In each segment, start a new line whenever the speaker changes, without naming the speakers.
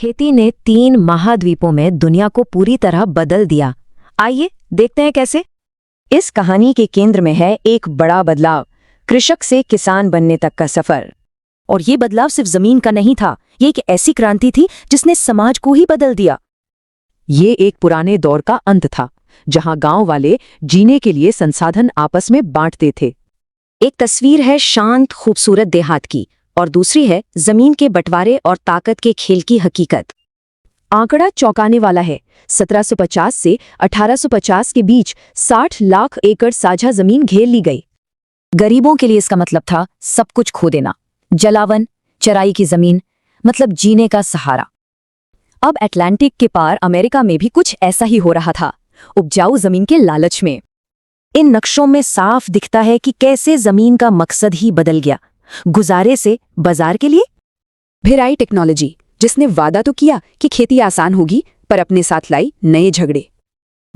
खेती ने 3 महाद्वीपों में दुनिया को पूरी तरह बदल दिया। आइए देखते हैं कैसे। इस कहानी के केंद्र में है एक बड़ा बदलाव, कृषक से किसान बनने तक का सफर। और ये बदलाव सिर्फ जमीन का नहीं था, ये एक ऐसी क्रांति थी जिसने समाज को ही बदल दिया। ये एक पुराने दौर का अंत था, जहां गांव वाले जीने के लिए संसाधन आपस में बांटते थे। एक तस्वीर है शांत खूबसूरत देहात की, और दूसरी है जमीन के बंटवारे और ताकत के खेल की हकीकत। आंकड़ा चौंकाने वाला है। 1750 से 1850 के बीच 60 लाख एकड़ साझा जमीन घेर ली गई। गरीबों के लिए इसका मतलब था सब कुछ खो देना, जलावन, चराई की जमीन, मतलब जीने का सहारा। अब अटलांटिक के पार अमेरिका में भी कुछ ऐसा ही हो रहा था, उपजाऊ जमीन के लालच में। इन नक्शों में साफ दिखता है कि कैसे जमीन का मकसद ही बदल गया, गुजारे से बाजार के लिए। फिर आई टेक्नोलॉजी, जिसने वादा तो किया कि खेती आसान होगी, पर अपने साथ लाई नए झगड़े।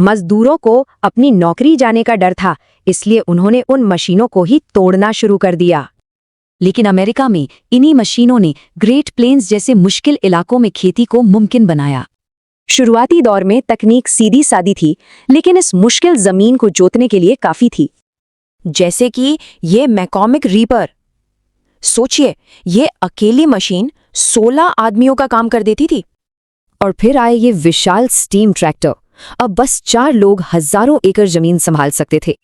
मजदूरों को अपनी नौकरी जाने का डर था, इसलिए उन्होंने उन मशीनों को ही तोड़ना शुरू कर दिया। लेकिन अमेरिका में इन्हीं मशीनों ने ग्रेट प्लेन्स जैसे मुश्किल इलाकों में खेती को मुमकिन बनाया। शुरुआती दौर में तकनीक सीधी सादी थी, लेकिन इस मुश्किल जमीन को जोतने के लिए काफी थी। जैसे कि ये मैकॉमिक रीपर। सोचिए, ये अकेली मशीन 16 आदमियों का काम कर देती थी। और फिर आए ये विशाल स्टीम ट्रैक्टर। अब बस 4 लोग हजारों एकड़ जमीन संभाल सकते थे।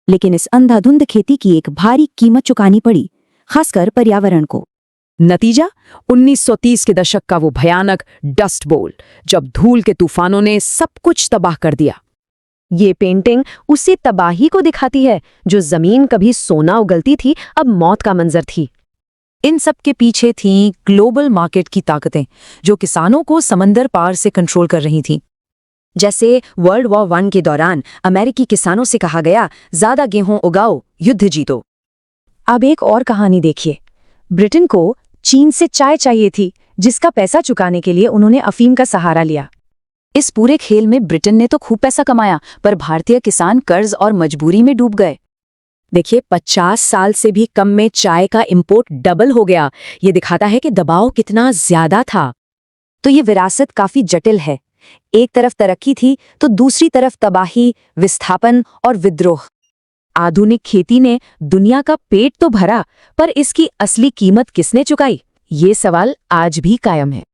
लेकिन इस अंधाधुंध खेती की एक भारी कीमत चुकानी पड़ी, खासकर पर्यावरण को। नतीजा 1930 के दशक का वो भयानक डस्ट बोल, जब धूल के तूफानों ने सब कुछ तबाह कर दिया। ये पेंटिंग उसी तबाही को दिखाती है, जो जमीन कभी सोना उगलती थी, अब मौत का मंजर थी। इन सब के पीछे थीं ग्लोबल मार्केट की ताकतें, जो किसानों को समंदर पार से कंट्रोल कर रही थीं। जैसे वर्ल्ड वॉर 1 के दौरान अमेरिकी किसानों से कहा गया, ज्यादा गेहूं उगाओ, युद्ध जीतो। अब एक और कहानी देखिए। ब्रिटेन को चीन से चाय चाहिए थी, जिसका पैसा चुकाने के लिए उन्होंने अफीम का सहारा लिया। इस पूरे खेल में ब्रिटेन ने तो खूब पैसा कमाया, पर भारतीय किसान कर्ज और मजबूरी में डूब गए। देखिए, 50 साल से भी कम में चाय का इंपोर्ट डबल हो गया। ये दिखाता है कि दबाव कितना ज्यादा था। तो ये विरासत काफी जटिल है। एक तरफ तरक्की थी, तो दूसरी तरफ तबाही, विस्थापन और विद्रोह। आधुनिक खेती ने दुनिया का पेट तो भरा, पर इसकी असली कीमत किसने चुकाई? ये सवाल आज भी कायम है।